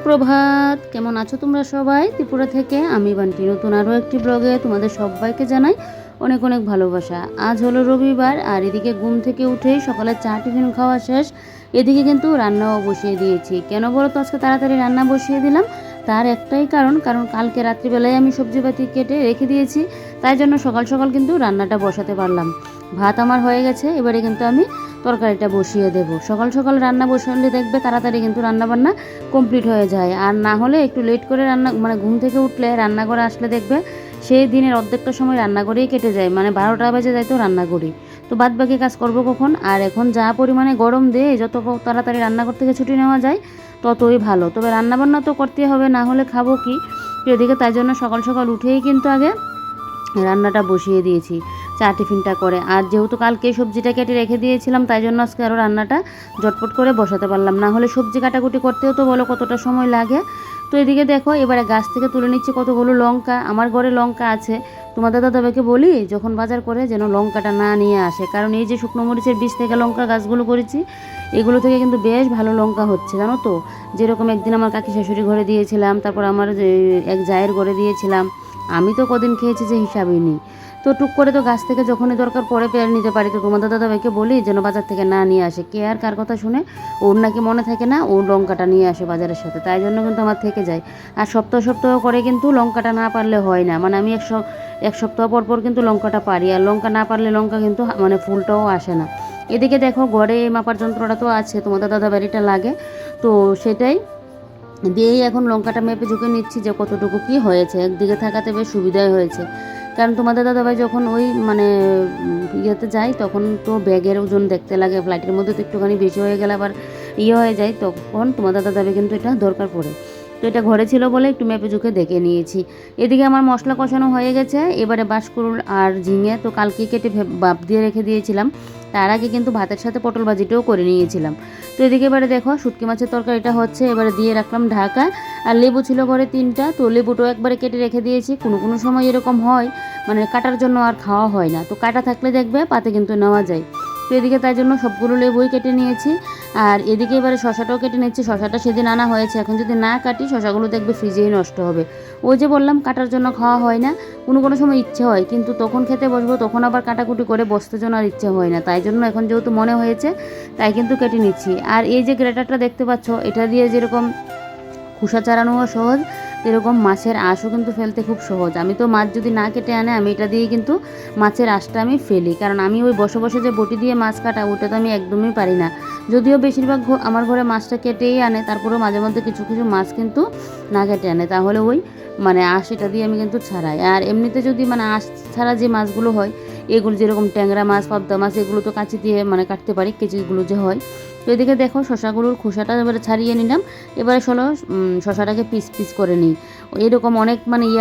সুপ্রভাত, কেমন আছো তোমরা সবাই? ত্রিপুরা থেকে আমি বান্টি নতুন আরও একটি ব্লগে তোমাদের সবাইকে জানাই অনেক অনেক ভালোবাসা। আজ হলো রবিবার আর এদিকে ঘুম থেকে উঠেই সকালে চা টিফিন খাওয়া শেষ। এদিকে কিন্তু রান্নাও বসিয়ে দিয়েছি। কেন বলো তো আজকে তাড়াতাড়ি রান্না বসিয়ে দিলাম? তার একটাই কারণ কালকে রাত্রিবেলায় আমি সবজিপাতি কেটে রেখে দিয়েছি, তাই জন্য সকাল সকাল কিন্তু রান্নাটা বসাতে পারলাম। ভাত আমার হয়ে গেছে, এবারে কিন্তু আমি তরকারিটা বসিয়ে দেব। সকাল সকাল রান্না বসালে দেখবে তাড়াতাড়ি কিন্তু রান্নাবান্না কমপ্লিট হয়ে যায়। আর না হলে একটু লেট করে রান্না ঘুম থেকে উঠলে রান্না করে আসলে দেখবে সেই দিনের অর্ধেকটা সময় রান্না করেই কেটে যায়, 12টা বাজে যায় তো রান্না করি। তো বাদ বাকি কাজ করবো কখন? আর এখন যা পরিমাণে গরম দেয়, যত তাড়াতাড়ি রান্নাঘর থেকে ছুটি নেওয়া যায় ততই ভালো। তবে রান্নাবান্না তো করতেই হবে, না হলে খাবো কি? এদিকে তাই জন্য সকাল সকাল উঠেই কিন্তু আগে রান্নাটা বসিয়ে দিয়েছি, চা টিফিনটা করে। আর যেহেতু কালকে সবজিটা কেটে রেখে দিয়েছিলাম, তাই জন্য আজকে আরও রান্নাটা ঝটপট করে বসাতে পারলাম। না হলে সবজি কাটাকুটি করতেও তো বলো কতটা সময় লাগে। তো এদিকে দেখো এবারে গাছ থেকে তুলে নিচ্ছি কতগুলো লঙ্কা। আমার ঘরে লঙ্কা আছে, তোমাদের দাদাভাইকে বলি যখন বাজার করে যেন লঙ্কাটা না নিয়ে আসে, কারণ এই যে শুকনো মরিচের বীজ থেকে লঙ্কা গাছগুলো করেছি, এগুলো থেকে কিন্তু বেশ ভালো লঙ্কা হচ্ছে জানো তো। যেরকম একদিন আমার কাকি শাশুড়ি ঘরে দিয়েছিলাম, তারপর আমার এক জায়ের ঘরে দিয়েছিলাম। আমি তো কদিন খেয়েছি যে হিসাবই নেই। তো টুক করে তো গাছ থেকে যখনই দরকার পড়ে পেরে নিতে পারি। তো তোমাদের দাদাভাইকে বলি যেন বাজার থেকে না নিয়ে আসে। কে আর কার কথা শুনে? ওর নাকি মনে থাকে না, ওর লঙ্কাটা নিয়ে আসে বাজারের সাথে, তাই জন্য কিন্তু আমার থেকে যায়। আর সপ্তাহ সপ্তাহ করে কিন্তু লঙ্কাটা না পারলে হয় না, আমি এক সপ্তাহ পর পর কিন্তু লঙ্কাটা পারি। আর লঙ্কা না পারলে লঙ্কা কিন্তু ফুলটাও আসে না। এদিকে দেখো ঘরে মাপার যন্ত্রটা তো আছে, তোমাদের দাদাবাড়িটা লাগে, তো সেটাই দিয়েই এখন লঙ্কাটা মেপে ঝুঁকে নিচ্ছি যে কতটুকু কি হয়েছে। একদিকে থাকাতে বেশ সুবিধাই হয়েছে, কারণ তোমাদের দাদাভাই যখন ওই ইয়েতে যায় তখন তো ব্যাগের ওজন দেখতে লাগে। ফ্লাইটের মধ্যে তো একটুখানি বেশি হয়ে গেলে আবার হয়ে যায়, তখন তোমাদের দাদাভাই কিন্তু এটা দরকার পড়ে। তো এটা ঘরে ছিল বলে একটু মেপে ঝুঁকে দেখে নিয়েছি। এদিকে আমার মশলা কষানো হয়ে গেছে, এবারে বাঁশকুড়ুল আর ঝিঙে তো কালকে কেটে বাপ দিয়ে রেখে দিয়েছিলাম। তার আগে কিন্তু ভাতের সাথে পটল ভাজিটাও করে নিয়েছিলাম। তো এদিকে এবারে দেখো শুটকি মাছের তরকারিটা হচ্ছে, এবারে দিয়ে রাখলাম ঢাকা। আর লেবু ছিল ঘরে 3টা, তো লেবুটাও একবারে কেটে রেখে দিয়েছি। কোনো কোনো সময় এরকম হয় কাটার জন্য আর খাওয়া হয় না, তো কাটা থাকলে দেখবে পাতে কিন্তু নেওয়া যায়। তো এদিকে তাই জন্য সবগুলো লেবুই কেটে নিয়েছি। আর এদিকে এবারে শশাটাও কেটে নিচ্ছি। শশাটা সেদিন আনা হয়েছে, এখন যদি না কাটি শশাগুলো দেখবে ফ্রিজেই নষ্ট হবে। ওই যে বললাম কাটার জন্য খাওয়া হয় না। কোনো কোনো সময় ইচ্ছে হয়, কিন্তু তখন খেতে বসবো তখন আবার কাটাকুটি করে বসতে জন্য আর ইচ্ছে হয় না, তাই জন্য এখন যেহেতু মনে হয়েছে তাই কিন্তু কেটে নিচ্ছি। আর এই যে গ্রেটারটা দেখতে পাচ্ছ, এটা দিয়ে যেরকম খোসা ছাড়ানোও সহজ, এরকম মাছের আঁশও কিন্তু ফেলতে খুব সহজ। আমি তো মাছ যদি না কেটে আনে আমি এটা দিয়ে কিন্তু মাছের আঁশটা আমি ফেলি, কারণ আমি ওই বসে বসে যে বটি দিয়ে মাছ কাটা ওটা তো আমি একদমই পারি না। যদিও বেশিরভাগ আমার ঘরে মাছটা কেটেই আনে, তারপরেও মাঝে মধ্যে কিছু কিছু মাছ কিন্তু না কেটে আনে, তাহলে ওই আঁশ এটা দিয়ে আমি কিন্তু ছাড়াই। আর এমনিতে যদি আঁশ ছাড়া যে মাছগুলো হয়, এগুলো যেরকম ট্যাংরা মাছ, পাবদা মাছ, এগুলো তো কাঁচি দিয়ে কাটতে পারি, কেজিগুলো যে হয়। তো এদিকে দেখো শশাগুলোর খোসাটা এবারে ছাড়িয়ে নিলাম। এবারে শশাটাকে পিস পিস করে নিই। এরকম অনেক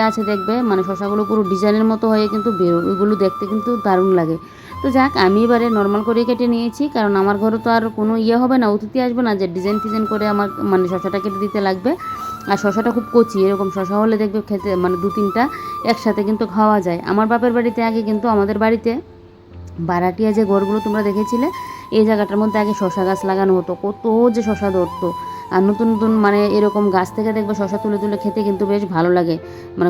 আছে দেখবে, শশাগুলো পুরো ডিজাইনের মতো হয়ে কিন্তু বেরো, ওইগুলো দেখতে কিন্তু দারুণ লাগে। তো যাক, আমি এবারে নর্মাল করে কেটে নিয়েছি, কারণ আমার ঘরে তো আর কোনো হবে না, অতিথি আসবে না যে ডিজাইন ফিজাইন করে আমার শশাটা কেটে দিতে লাগবে। আর শশাটা খুব কচি, এরকম শশা হলে দেখবে খেতে 2-3টা একসাথে কিন্তু খাওয়া যায়। আমার বাপের বাড়িতে আগে কিন্তু আমাদের বাড়িতে বারাটিয়া যে ঘরগুলো তোমরা দেখেছিলে, এই জায়গাটার মধ্যে আগে শশা গাছ লাগানো হতো, কত যে শশা ধরতো। আর নতুন নতুন এরকম গাছ থেকে দেখবে শশা তুলে তুলে খেতে কিন্তু বেশ ভালো লাগে,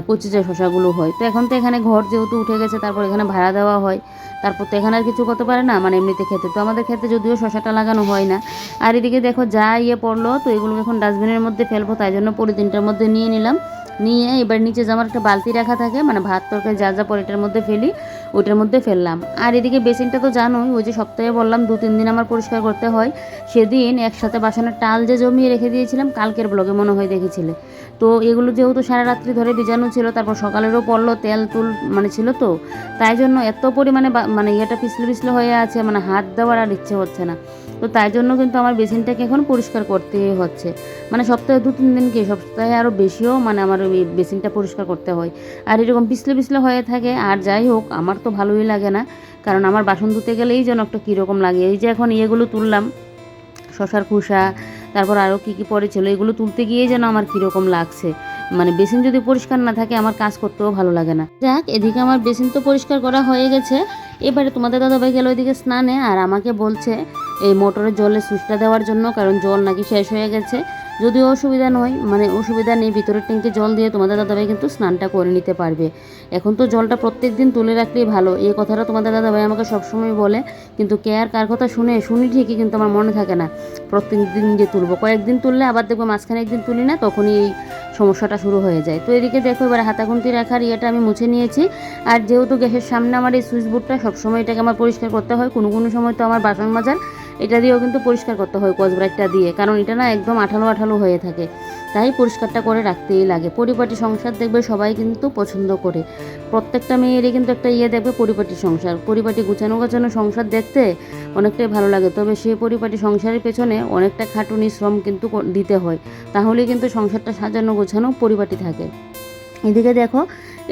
কচি যে শশাগুলো হয়। তো এখন তো এখানে ঘর যেহেতু উঠে গেছে, তারপর এখানে ভাড়া দেওয়া হয়, তারপর তো এখানে আর কিছু করতে পারে না, এমনিতে খেতে। তো আমাদের ক্ষেত্রে যদিও শশাটা লাগানো হয় না। আর এদিকে দেখো যা পড়লো, তো এগুলো এখন ডাস্টবিনের মধ্যে ফেলবো, তাই জন্য পলিথিনটার মধ্যে নিয়ে নিলাম। নিয়ে এবার নিচে যে আমার একটা বালতি রাখা থাকে, ভাত তরকারি যা যা পরে এটার মধ্যে ফেলি, ওইটার মধ্যে ফেললাম। আর এদিকে বেসিনটা তো জানোই, ওই যে সপ্তাহে বললাম 2-3 দিন আমার পরিষ্কার করতে হয়। সেদিন একসাথে বাসনের টাল যে জমিয়ে রেখে দিয়েছিলাম, কালকের ব্লগে মনে হয় দেখেছিলে। তো এগুলো যেহেতু সারা রাত্রি ধরে ভিজানো ছিল, তারপর সকালেরও পড়লো, তেল তুল ছিল, তো তাই জন্য এত পরিমাণে ইয়েটা পিছলে পিছলে হয়ে আছে, হাত দেওয়ার আর ইচ্ছে হচ্ছে না। তো তাই জন্য কিন্তু আমার বেসিনটাকে এখন পরিষ্কার করতে হচ্ছে। সপ্তাহে 2-3 দিন কি, সপ্তাহে আরও বেশিও আমার ওই বেসিনটা পরিষ্কার করতে হয়। আর এরকম পিছলে পিছলে হয়ে থাকে। আর যাই হোক, আমার তো ভালোই লাগে না, কারণ আমার বাসন ধুতে গেলেই যেন একটা কীরকম লাগে। এই যে এখন এগুলো তুললাম, শশার খোসা, তারপর আরও কী কী পড়েছিল, এগুলো তুলতে গিয়েই যেন আমার কীরকম লাগছে। বেসিন যদি পরিষ্কার না থাকে আমার কাজ করতেও ভালো লাগে না। যাক, এদিকে আমার বেসিন তো পরিষ্কার করা হয়ে গেছে। এবারে তোমাদের দাদাভাই গেল ওইদিকে স্নানে, আর আমাকে বলছে এই মোটরের জলে সুইচটা দেওয়ার জন্য, কারণ জল নাকি শেষ হয়ে গেছে। যদিও অসুবিধা নয়, মানে অসুবিধা নেই, ভিতরের ট্যাঙ্কে জল দিয়ে তোমাদের দাদাভাই কিন্তু স্নানটা করে নিতে পারবে। এখন তো জলটা প্রত্যেক দিন তুলে রাখলেই ভালো, এই কথাটা তোমাদের দাদাভাই আমাকে সবসময় বলে, কিন্তু কে আর কার কথা শুনি ঠিকই, কিন্তু আমার মনে থাকে না প্রত্যেক দিন যে তুলবো। কয়েকদিন তুললে আবার দেখবো মাঝখানে একদিন তুলি না, তখনই এই সমস্যাটা শুরু হয়ে যায়। তো এদিকে দেখো এবার হাতাখুন্তি রাখার ইয়েটা আমি মুছে নিয়েছি। আর যেহেতু গ্যাসের সামনে আমার এই সুইচ বোর্ডটা, সবসময় এটাকে আমার পরিষ্কার করতে হয়। কোনো কোনো সময় তো আমার বাসন মাজার এটা দিয়েও কিন্তু পরিষ্কার করতে হয়, কসব্রাইটটা দিয়ে, কারণ এটা না একদম আঠালো আঠালো হয়ে থাকে, তাই পরিষ্কারটা করে রাখতেই লাগে। পরিপাটি সংসার দেখবে সবাই কিন্তু পছন্দ করে, প্রত্যেকটা মেয়েরই কিন্তু একটা দেখবে পরিপাটি সংসার, পরিপাটি গুছানো গোছানো সংসার দেখতে অনেকটাই ভালো লাগে। তবে সেই পরিপাটি সংসারের পেছনে অনেকটা খাটুনি শ্রম কিন্তু দিতে হয়, তাহলেই কিন্তু সংসারটা সাজানো গোছানো পরিপাটি থাকে। এদিকে দেখো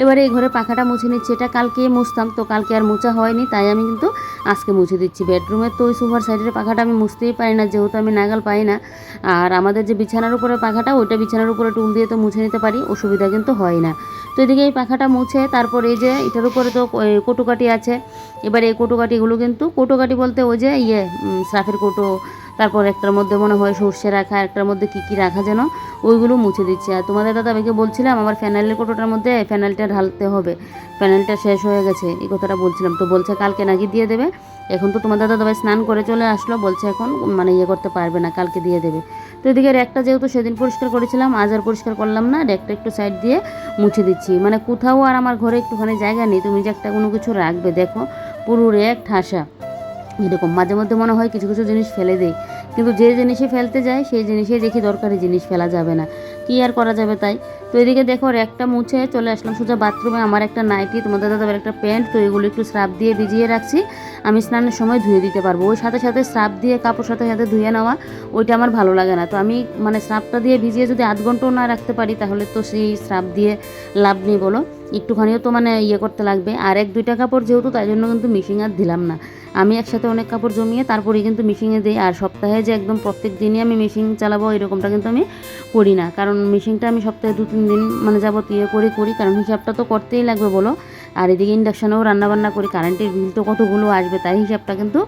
এবারে এই ঘরে পাখাটা মুছে নিচ্ছি, এটা কালকে মুছতাম, তো কালকে আর মোছা হয়নি, তাই আমি কিন্তু আজকে মুছে দিচ্ছি। বেডরুমের তো ওই সোফার সাইডের পাখাটা আমি মুছতেই পারি না, যেহেতু আমি নাগাল পাই না। আর আমাদের যে বিছানার উপরে পাখাটা, ওইটা বিছানার উপরে টুল দিয়ে তো মুছে নিতে পারি, অসুবিধা কিন্তু হয় না। তো এদিকে এই পাখাটা মুছে তারপর এই যে এটার উপরে তো কটুকাটি আছে, এবার এই কটুকাটিগুলো কিন্তু, কটুকাটি বলতে ওই যে সাফের কোটো, তারপর একটার মধ্যে মনে হয় সর্ষে রাখা, একটার মধ্যে কী কী রাখা যেন, ওইগুলো মুছে দিচ্ছে। আর তোমাদের দাদাভাইকে বলছিলাম আমার ফ্যানাইলের কোটোটার মধ্যে ফ্যানাইলটা ঢালতে হবে, ফ্যানাইলটা শেষ হয়ে গেছে, এই কথাটা বলছিলাম। তো বলছে কালকে নাকি দিয়ে দেবে। এখন তো তোমাদের দাদাভাই স্নান করে চলে আসলো, বলছে এখন মানে করতে পারবে না, কালকে দিয়ে দেবে। তো এদিকে র্যাকটা যেহেতু সেদিন পরিষ্কার করেছিলাম, আজ আর পরিষ্কার করলাম না, র্যাকটা একটু সাইড দিয়ে মুছে দিচ্ছি। মানে কোথাও আর আমার ঘরে একটুখানি জায়গা নেই, তুমি যে একটা কোনো কিছু রাখবে, দেখো পুরো র্যাক ঠাসা এরকম। মাঝে মধ্যে মনে হয় কিছু কিছু জিনিস ফেলে দেই, কিন্তু যে জিনিসে ফেলতে যায় সেই জিনিসে দেখি দরকারি জিনিস ফেলা যাবে না, কি আর করা যাবে তাই। তো এদিকে দেখো র্যাকটা মুছে চলে আসলাম সোজা বাথরুমে। আমার একটা নাইটি, তোমাদের দাদাবার একটা প্যান্ট, তো এগুলো একটু স্রাব দিয়ে ভিজিয়ে রাখছি, আমি স্নানের সময় ধুয়ে দিতে পারবো। ওই সাথে সাথে স্রাব দিয়ে কাপড় সাথে সাথে ধুয়ে নেওয়া, ওইটা আমার ভালো লাগে না। তো আমি মানে স্রাবটা দিয়ে ভিজিয়ে যদি আধ ঘন্টাও না রাখতে পারি, তাহলে তো সেই স্রাব দিয়ে লাভ নেই বলো, একটুখানিও তো মানে করতে লাগবে। আর এক দুইটা কাপড় যেহেতু, তাই জন্য কিন্তু মিশিং আর দিলাম না, আমি একসাথে অনেক কাপড় জমিয়ে তারপরেই কিন্তু মিশিংয়ে দিই। আর সপ্তাহে যে একদম প্রত্যেক দিনই আমি মিশিং চালাবো এরকমটা কিন্তু আমি করি না, কারণ মিশিংটা আমি সপ্তাহে 2-3 দিন মানে যাবত করি, কারণ হিসাবটা তো করতেই লাগবে বলো। আর এদিকে ইন্ডাকশানেও রান্নাবান্না করি, কারেন্টের বিল তো কতগুলো আসবে, তাই হিসাবটা কিন্তু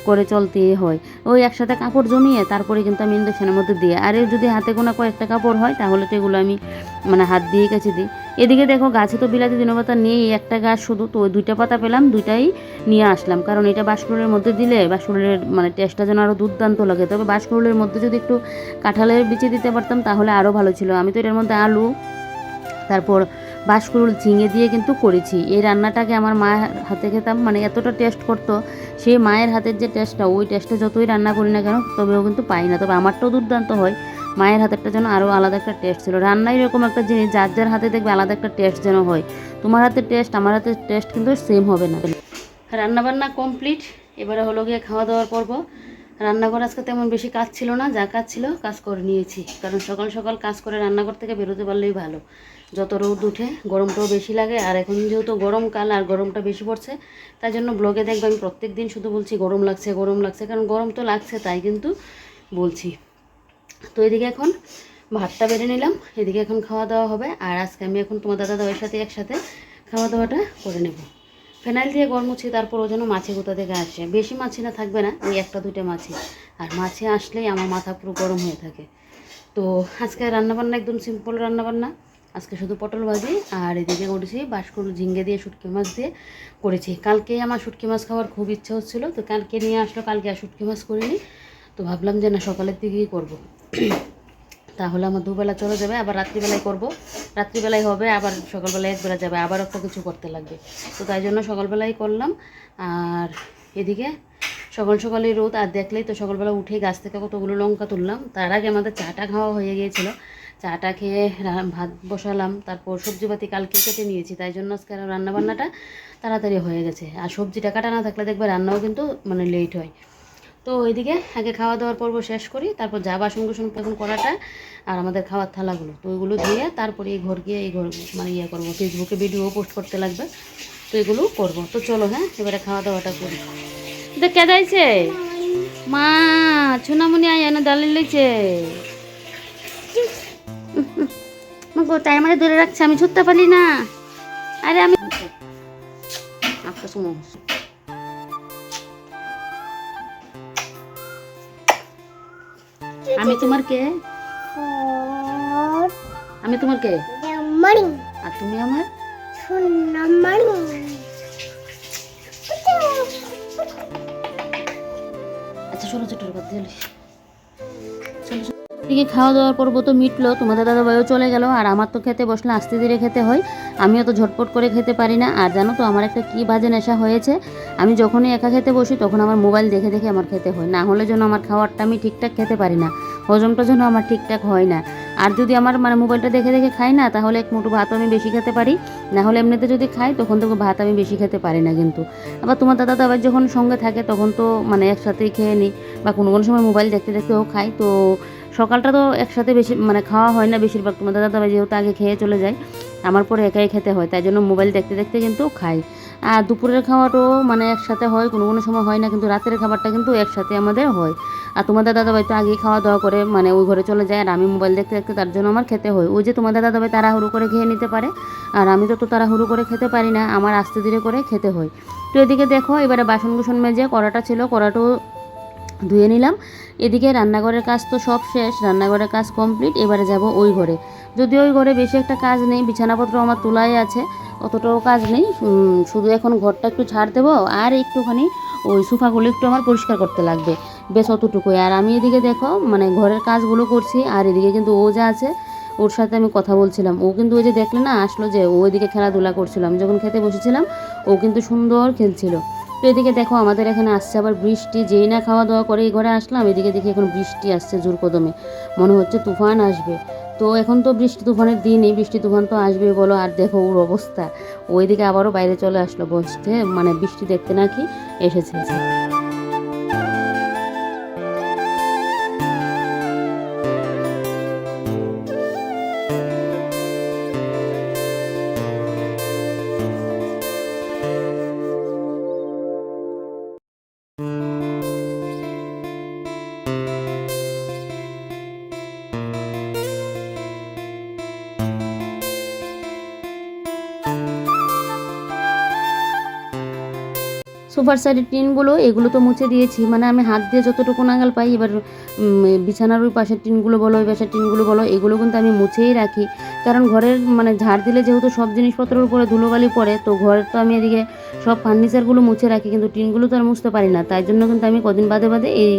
করে চলতেই হয়। ওই একসাথে কাপড় জমিয়ে তারপরে কিন্তু আমি ইন্ডাকশানের মধ্যে দিই। আর যদি হাতে গোনা কয়েকটা কাপড় হয়, তাহলে তো এগুলো আমি মানে হাত দিয়ে কাছে দিই। এদিকে দেখো গাছে তো বিলাতি দিনপাতা নেই, একটা গাছ শুধু, তো ওই 2টা পাতা পেলাম, 2টাই নিয়ে আসলাম, কারণ এটা বাঁশকুড়ের মধ্যে দিলে বাঁশকুড়ের মানে টেস্টটা যেন আরও দুর্দান্ত লাগে। তবে বাঁশকুড়ের মধ্যে যদি একটু কাঁঠালের বিচি দিতে পারতাম তাহলে আরও ভালো ছিল। আমি তো এটার মধ্যে আলু, তারপর বাঁশকুড়ুল ঝিঙে দিয়ে কিন্তু করেছি। এই রান্নাটাকে আমার মায়ের হাতে খেতাম, মানে এতটা টেস্ট করতো, সেই মায়ের হাতের যে টেস্টটা, ওই টেস্টটা যতই রান্না করি না কেন তবেও কিন্তু পাই না। তবে আমারটাও দুর্দান্ত হয়, মায়ের হাতেরটা যেন আরও আলাদা একটা টেস্ট ছিল। রান্নাই এরকম একটা জিনিস, যার যার হাতে দেখবে আলাদা একটা টেস্ট যেন হয়। তোমার হাতের টেস্ট আমার হাতের টেস্ট কিন্তু সেম হবে না। রান্নাবান্না কমপ্লিট, এবারে হলো গিয়ে খাওয়া দাওয়ার পর্ব। রান্নাঘর আজকে তেমন বেশি কাজ ছিল না, যা কাজ ছিল কাজ করে নিয়েছি, কারণ সকাল সকাল কাজ করে রান্নাঘর থেকে বেরোতে পারলেই ভালো। যত রোদ উঠে গরমটাও বেশি লাগে, আর এখন যেহেতু গরমকাল আর গরমটা বেশি পড়ছে, তাই জন্য ব্লগে দেখবে আমি প্রত্যেক দিন শুধু বলছি গরম লাগছে গরম লাগছে, কারণ গরম তো লাগছে, তাই কিন্তু বলছি। তো এদিকে এখন ভাতটা বেড়ে নিলাম, এদিকে এখন খাওয়া দাওয়া হবে। আর আজকে আমি এখন তোমার দাদাভাইয়ের সাথে একসাথে খাওয়া দাওয়াটা করে নেব। ফেনাইল দিয়ে গড় মুছি, তারপর ও যেন মাছি কোথা থেকে আসে, বেশি মাছি না থাকবে না, ওই 1-2টা মাছি, আর মাছি আসলেই আমার মাথা পুরো গরম হয়ে থাকে। তো আজকে রান্নাবান্না একদম সিম্পল রান্নাবান্না, আজকে শুধু পটল ভাজি, আর এদিকে করেছি বাঁশকুড়ুল ঝিঙ্গে দিয়ে শুটকি মাছ দিয়ে করেছি। কালকে আমার শুটকি মাছ খাওয়ার খুব ইচ্ছা হচ্ছিল, তো কালকে নিয়ে আসলো, কালকে আর শুটকি মাছ করিনি, তো ভাবলাম যে না সকালের দিকেই করবো, তাহলে আমার দুবেলা চলে যাবে। আবার রাত্রিবেলায় করব, রাত্রিবেলায় হবে, আবার সকালবেলায় একবেলা যাবে, আবার একটা কিছু করতে লাগবে, তো তাই জন্য সকালবেলাই করলাম। আর এদিকে সকাল সকালে রোদ, আর দেখলেই তো সকালবেলা উঠে গাছ থেকে কতগুলো লঙ্কা তুললাম। তার আগে আমাদের চাটা খাওয়া হয়ে গিয়েছিল, চাটা খেয়ে ভাত বসালাম, তারপর সবজিপাতি কালকে কেটে নিয়েছি, তাই জন্য আজকে রান্নাবান্নাটা তাড়াতাড়ি হয়ে গেছে। আর সবজিটা কাটা না থাকলে দেখবে রান্নাও কিন্তু মানে লেট হয়। তো ওইদিকে আগে খাওয়া দাওয়ার পর্ব শেষ করি, তারপর যা বাসন কুসন এখন করাটা, আর আমাদের খাওয়ার থালাগুলো, তো ওইগুলো ধুয়ে তারপরে এই ঘর গিয়ে এই ঘর মানে করবো, ফেসবুকে ভিডিও পোস্ট করতে লাগবে, তো এগুলো করবো। তো চলো হ্যাঁ এবারে খাওয়া দাওয়াটা করি। কে যাইছে মা, সোনামণি আয় না দালি লইছে, তাই আমার ধরে রাখছে, আমি ছুটতে পারি না। আরে আমি আপনার সময় আমি তোমার কে আমি তোমার কে? মর্নিং। আর তুমি আমার? সোনা মর্নিং। আচ্ছা চলো ছোট কথা চলো চলো। এদিকে খাওয়া দাওয়ার পর্ব তো মিটলো, তোমাদের দাদাভাইও চলে গেল, আর আমার তো খেতে বসলে আস্তে ধীরে খেতে হয়, আমিও তো ঝটপট করে খেতে পারি না। আর জানো তো আমার একটা কী বাজে নেশা হয়েছে, আমি যখনই একা খেতে বসি তখন আমার মোবাইল দেখে দেখে আমার খেতে হয়, না হলে যেন আমার খাবারটা আমি ঠিকঠাক খেতে পারি না, হজমটা যেন আমার ঠিকঠাক হয় না। আর যদি আমার মানে মোবাইলটা দেখে দেখে খাই না, তাহলে এক মুঠো ভাত আমি বেশি খেতে পারি, না হলে এমনিতে যদি খাই তখন তো ভাত আমি বেশি খেতে পারি না। কিন্তু আবার তোমার দাদা দাবার যখন সঙ্গে থাকে তখন তো মানে একসাথেই খেয়ে নিই, বা কোনো কোনো সময় মোবাইল দেখতে দেখতেও খাই। তো সকালটা তো একসাথে বেশি মানে খাওয়া হয় না বেশিরভাগ, তোমাদের দাদাভাই যেহেতু আগে খেয়ে চলে যায়, আমার পরে একাই খেতে হয়, তাই জন্য মোবাইল দেখতে দেখতে কিন্তু খাই। আর দুপুরের খাওয়াটাও মানে একসাথে হয়, কোনো কোনো সময় হয় না, কিন্তু রাতের খাবারটা কিন্তু একসাথে আমাদের হয়। আর তোমাদের দাদাভাই তো আগেই খাওয়া দাওয়া করে মানে ওই ঘরে চলে যায়, আর আমি মোবাইল দেখতে দেখতে তার জন্য আমার খেতে হয়। ওই যে তোমাদের দাদাভাই তাড়াহুড়ো করে খেয়ে নিতে পারে, আর আমি তো তাড়াহুড়ো করে খেতে পারি না, আমার আস্তে ধীরে করে খেতে হয়। তো এদিকে দেখো এবারে বাসন কুসন মেজে কড়াটা ছিল, কড়াটাও ধুয়ে নিলাম। এদিকে রান্নাঘরের কাজ তো সব শেষ, রান্নাঘরের কাজ কমপ্লিট, এবারে যাব ওই ঘরে। যদিও ওই ঘরে বেশি একটা কাজ নেই, বিছানাপত্র আমার তোলাই আছে, অতটাও কাজ নেই, শুধু এখন ঘরটা একটু ঝাড় দেবো, আর একটুখানি ওই সোফাগুলো একটু আমার পরিষ্কার করতে লাগবে, বেশ অতটুকুই। আর আমি এদিকে দেখো মানে ঘরের কাজগুলো করছি, আর এদিকে কিন্তু ও যা আছে ওর সাথে আমি কথা বলছিলাম। ও কিন্তু ওই যে দেখলে না আসলো, যে ও এদিকে খেলাধুলা করছিলাম যখন খেতে বসেছিলাম, ও কিন্তু সুন্দর খেলছিল। তো এদিকে দেখো আমাদের এখানে আসছে আবার বৃষ্টি, যেই না খাওয়া দাওয়া করে এই ঘরে আসলাম, এদিকে দেখি এখন বৃষ্টি আসছে জোর কদমে, মনে হচ্ছে তুফান আসবে। তো এখন তো বৃষ্টি তুফানের দিনই, বৃষ্টি তুফান তো আসবে বলো। আর দেখো ওর অবস্থা, ওইদিকে আবারও বাইরে চলে আসলো, বসছে মানে বৃষ্টি দেখতে নাকি এসেছে। সোফার সাইডের টিনগুলো এগুলো তো মুছে দিয়েছি, মানে আমি হাত দিয়ে যতটুকু নাগাল পাই। এবার বিছানার ওই পাশের টিনগুলো বলো, ওই পাশের টিনগুলো বলো, এগুলো কিন্তু আমি মুছেই রাখি, কারণ ঘরের মানে ঝাড় দিলে যেহেতু সব জিনিসপত্রের উপরে ধুলোবালি পড়ে, তো ঘরের তো আমি এদিকে সব ফার্নিচারগুলো মুছে রাখি, কিন্তু টিনগুলো তো আর মুছতে পারি না, তাই জন্য কিন্তু আমি কদিন বাদে বাদে এই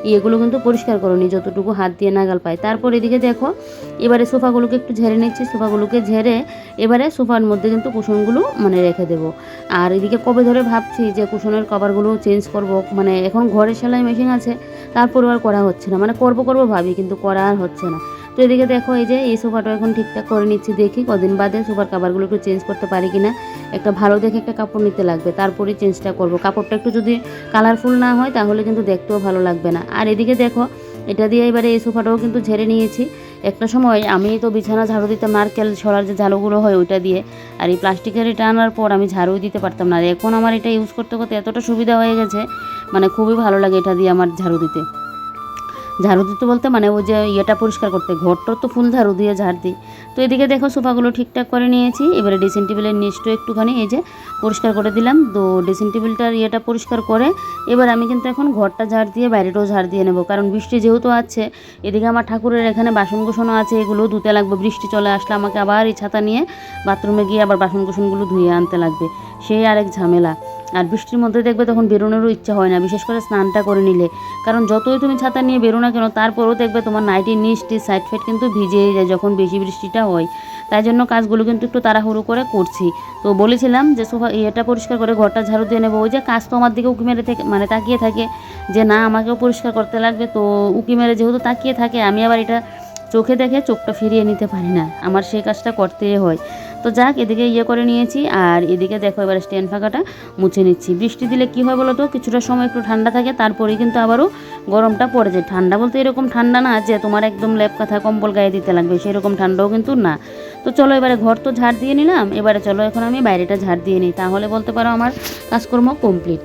ইয়েগুলো কিন্তু পরিষ্কার করে নিই যতটুকু হাত দিয়ে নাগাল পাই। তারপর এদিকে দেখো এবারে সোফাগুলোকে একটু ঝেড়ে নিচ্ছি, সোফাগুলোকে ঝেড়ে এবারে সোফার মধ্যে কিন্তু কুশনগুলো মানে রেখে দেবো। আর এদিকে কবে ধরে ভাবছি যে কুশনের কভারগুলো চেঞ্জ করব, মানে এখন ঘরে সেলাই মেশিন আছে, তারপরেও আর করা হচ্ছে না, মানে করব ভাবি কিন্তু করা আর হচ্ছে না। তো এদিকে দেখো এই যে এই সোফাটা এখন ঠিকঠাক করে নিচ্ছি, দেখি কদিন বাদে সোফার কাভারগুলো একটু চেঞ্জ করতে পারি কিনা। একটা ভালো দেখে একটা কাপড় নিতে লাগবে, তারপরেই চেঞ্জটা করব। কাপড়টা একটু যদি কালারফুল না হয় তাহলে কিন্তু দেখতেও ভালো লাগবে না। আর এদিকে দেখো এটা দিয়ে এবারে এই সোফাটাও কিন্তু ঝেড়ে নিয়েছি। একটা সময় আমি তো বিছানা ঝাড়ু দিতাম নারকেল ছড়ার যে ঝাড়ুগুলো হয় ওইটা দিয়ে, আর এই প্লাস্টিকের এটা আনার পর আমি ঝাড়ুই দিতে পারতাম না। আর এখন আমার এটা ইউজ করতে করতে এতটা সুবিধা হয়ে গেছে, মানে খুবই ভালো লাগে এটা দিয়ে আমার ঝাড়ু দিতে। ঝাড়ু দিতে বলতে মানে ওই যে ইয়েটা পরিষ্কার করতে, ঘরটার তো ফুল ঝাড়ু দিয়ে ঝাড় দিই। তো এদিকে দেখো সোফাগুলো ঠিকঠাক করে নিয়েছি, এবারে ড্রেসিং টেবিলের নিচটা একটুখানি এই যে পরিষ্কার করে দিলাম। তো ড্রেসিং টেবিলটার ইয়েটা পরিষ্কার করে এবার আমি কিন্তু এখন ঘরটা ঝাড় দিয়ে বাইরেটাও ঝাড় দিয়ে নেবো, কারণ বৃষ্টি যেহেতু আছে। এদিকে আমার ঠাকুরের এখানে বাসন কোসনও আছে, এগুলো ধুতে লাগবে, বৃষ্টি চলে আসলে আমাকে আবার এই ছাতা নিয়ে বাথরুমে গিয়ে আবার বাসন কোসনগুলো ধুয়ে আনতে লাগবে, সেই আরেক ঝামেলা। আর বৃষ্টির মধ্যে দেখবে তখন বেরোনোরও ইচ্ছা হয় না, বিশেষ করে স্নানটা করে নিলে, কারণ যতই তুমি ছাতা নিয়ে বেরো না কেন তারপরেও দেখবে তোমার নাইটির নিচটি সাইড ফাইড কিন্তু ভিজেই যায় যখন বেশি বৃষ্টিটা হয়। তাই জন্য কাজগুলো কিন্তু একটু তাড়াহুড়ো করে করছি। তো বলেছিলাম যে সোফা এটা পরিষ্কার করে ঘরটা ঝাড়ু দিয়ে নেবো, ওই যে কাজ তো আমার দিকে উঁকি মেরে থেকে মানে তাকিয়ে থাকে যে না আমাকেও পরিষ্কার করতে লাগবে। তো উঁকি মেরে যেহেতু তাকিয়ে থাকে, আমি আবার এটা চোখে দেখে চোখটা ফিরিয়ে নিতে পারি না, আমার সেই কাজটা করতেই হয়। তো যাক এদিকে ইয়ে করে নিয়েছি, আর এদিকে দেখো এবার স্ট্যান্ড ফাঁকাটা মুছে নিচ্ছি। বৃষ্টি দিলে কী হয় বলো তো, কিছুটা সময় একটু ঠান্ডা থাকে, তারপরেই কিন্তু আবারও গরমটা পড়ে যায়। ঠান্ডা বলতে এরকম ঠান্ডা না যে তোমার একদম লেপ কাঁথা কম্বল গায়ে দিতে লাগবে, সেরকম ঠান্ডাও কিন্তু না। তো চলো এবারে ঘর তো ঝাড় দিয়ে নিলাম, এবারে চলো এখন আমি বাইরেটা ঝাড় দিয়ে নিই, তাহলে বলতে পারো আমার কাজকর্ম কমপ্লিট।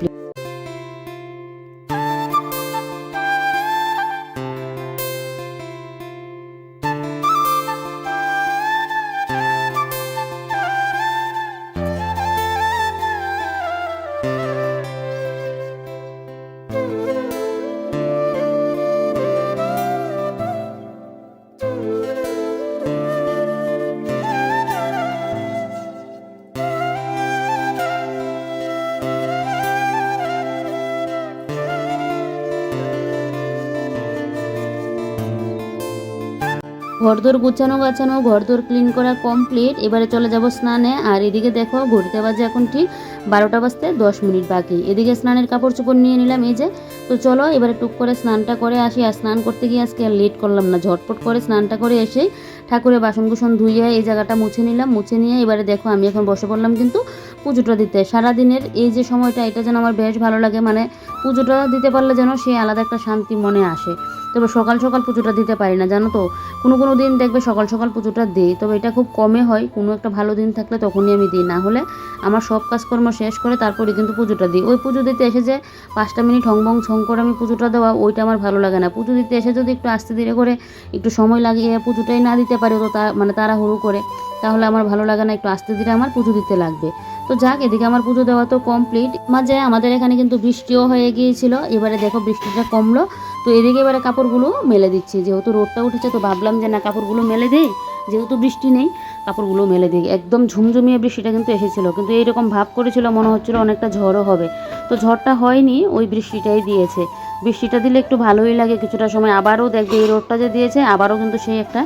ঘরদোর গুছানো গাছানো, ঘরদোর ক্লিন করা কমপ্লিট। এবারে চলে যাব স্নানে। আর এদিকে দেখো ঘড়িতে বাজে এখন ঠিক 12টা বাজতে 10 মিনিট বাকি। এদিকে স্নানের কাপড় চোপড় নিয়ে নিলাম এই যে। তো চলো এবারে টুক করে স্নানটা করে আসি। আর স্নান করতে গিয়ে আজকে আর লেট করলাম না, ঝটপট করে স্নানটা করে এসেই ঠাকুরের বাসন কুসন ধুইয়ে এই জায়গাটা মুছে নিলাম। মুছে নিয়ে এবারে দেখো আমি এখন বসে পড়লাম কিন্তু পুজোটা দিতে। সারাদিনের এই যে সময়টা এটা যেন আমার বেশ ভালো লাগে, মানে পুজোটা দিতে পারলে যেন সে আলাদা একটা শান্তি মনে আসে। তবে সকাল সকাল পুজোটা দিতে পারি না জানো তো, কোনো কোনো দিন দেখবে সকাল সকাল পুজোটা দিই, তবে এটা খুব কমে হয়। কোনো একটা ভালো দিন থাকলে তখনই আমি দিই, না হলে আমার সব কাজকর্ম শেষ করে তারপরে কিন্তু পুজোটা দিই। ওই পুজো দিতে এসে যে 5টা মিনিট হংবং ছং করে আমি পুজোটা দেওয়া, ওইটা আমার ভালো লাগে না। পুজো দিতে এসে যদি একটু আস্তে ধীরে করে একটু সময় লাগিয়ে পুজোটাই না দিতে পারি, তো মানে তাড়াহুড়ো করে, তাহলে আমার ভালো লাগে না। একটু আস্তে ধীরে আমার পুজো দিতে লাগবে। তো যাক, এদিকে আমার পুজো দেওয়া তো কমপ্লিট। মাঝে আমাদের এখানে কিন্তু বৃষ্টিও হয়ে গিয়েছিল। এবারে দেখো বৃষ্টিটা কমলো, তো এদিকে এবারে কাপড়গুলো মেলে দিচ্ছি। যেহেতু রোদটা উঠেছে তো ভাবলাম যে না কাপড়গুলো মেলে দিই, যেহেতু বৃষ্টি নেই কাপড়গুলো মেলে দিই। একদম ঝুমঝুমিয়ে বৃষ্টিটা কিন্তু এসেছিল, কিন্তু এইরকম ভাব করেছিল মনে হচ্ছিল অনেকটা ঝড়ও হবে, তো ঝড়টা হয়নি, ওই বৃষ্টিটাই দিয়েছে। বৃষ্টিটা দিলে একটু ভালোই লাগে কিছুটা সময়, আবারও দেখবে এই রোদটা যে দিয়েছে আবারও কিন্তু সেই একটা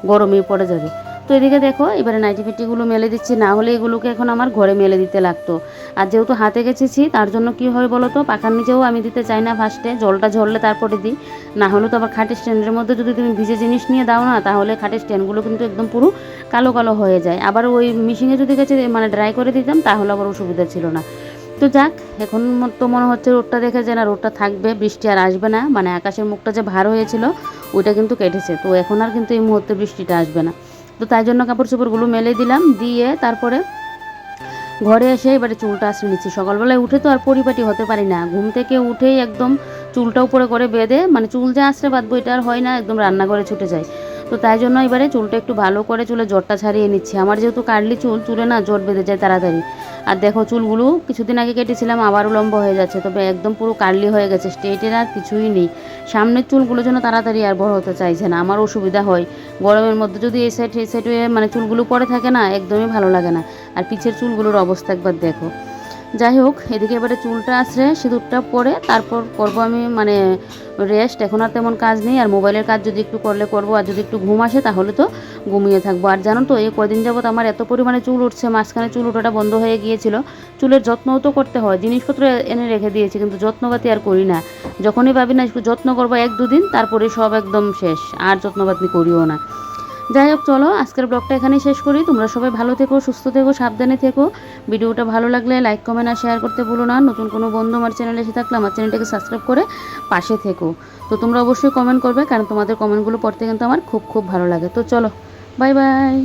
গরমে পড়ে যাবে। তো এদিকে দেখো এবারে নাইটি ফিটিগুলো মেলে দিচ্ছি, না হলে এগুলোকে এখন আমার ঘরে মেলে দিতে লাগতো। আর যেহেতু হাতে গেছেছি তার জন্য কি হয় বলো তো, পাখার নিচেও আমি দিতে চাই না, ফার্স্টে জলটা ঝরলে তারপরে দিই। না হলে তো আবার খাটের স্ট্যান্ডের মধ্যে যদি তুমি ভিজে জিনিস নিয়ে দাও না, তাহলে খাটের স্ট্যান্ডগুলো কিন্তু একদম পুরো কালো কালো হয়ে যায়। আবার ওই মেশিনে যদি গেছে মানে ড্রাই করে দিতাম তাহলে আবার অসুবিধা ছিল না। তো যাক, এখন তো মনে হচ্ছে রোদটা দেখে যে না রোদটা থাকবে, বৃষ্টি আর আসবে না, মানে আকাশের মুখটা যে ভার হয়েছিল ওইটা কিন্তু কেটেছে, তো এখন আর কিন্তু এই মুহূর্তে বৃষ্টিটা আসবে না। তো তাই জন্য কাপড় চোপড়গুলো মেলে দিলাম, দিয়ে তারপরে ঘরে এসে এবারে চুলটা আঁচড়ে নিচ্ছি। সকালবেলায় উঠে তো আর পরিপাটি হতে পারি না, ঘুম থেকে উঠেই একদম চুলটা উপরে করে বেঁধে, মানে চুল যে আঁচড়ে বাঁধবো এটা আর হয় না, একদম রান্নাঘরে ছুটে যায়। তো তাই জন্য এবারে চুলটা একটু ভালো করে চুলে জটটা ছাড়িয়ে নিচ্ছি। আমার যেহেতু কার্লি চুল, চুলে না জট বেঁধে যায় তাড়াতাড়ি। আর দেখো চুলগুলো কিছুদিন আগে কেটেছিলাম আবারও লম্বা হয়ে যাচ্ছে, তবে একদম পুরো কার্লি হয়ে গেছে, স্ট্রেটের আর কিছুই নেই। সামনের চুলগুলো যেন তাড়াতাড়ি আর বড় হতে চাইছে না, আমার অসুবিধা হয়। গরমের মধ্যে যদি এই সাইড হয়ে মানে চুলগুলো পড়ে থাকে না, একদমই ভালো লাগে না। আর পিছের চুলগুলোর অবস্থা একবার দেখো। যাই হোক, এদিকে এবারে চুলটা আঁচড়ে সিঁদুরটা পরে তারপর করবো আমি মানে রেস্ট। এখন আর তেমন কাজ নেই, আর মোবাইলের কাজ যদি একটু করলে করবো, আর যদি একটু ঘুম আসে তাহলে তো ঘুমিয়ে থাকবো। আর জানো তো এই কদিন যাবত আমার এত পরিমাণে চুল উঠছে, মাঝখানে চুল ওঠাটা বন্ধ হয়ে গিয়েছিল। চুলের যত্নও তো করতে হয়, জিনিসপত্র এনে রেখে দিয়েছি কিন্তু যত্নপাতি আর করি না। যখনই ভাবি না একটু যত্ন করবো 1-2 দিন, তারপরে সব একদম শেষ, আর যত্নপাতি করিও না। যাই হোক, চলো আজকের ব্লগটা এখানেই শেষ করি। তোমরা সবাই ভালো থেকো, সুস্থ থেকো, সাবধানে থেকো। ভিডিওটা ভালো লাগলে লাইক কমেন্ট আর শেয়ার করতে ভুলো না। নতুন কোনো বন্ধু আমার চ্যানেলে এসে থাকলে আমার চ্যানেলটাকে সাবস্ক্রাইব করে পাশে থেকো। তো তোমরা অবশ্যই কমেন্ট করবে, কারণ তোমাদের কমেন্টগুলো পড়তে কিন্তু আমার খুব খুব ভালো লাগে। তো চলো, বাই বাই।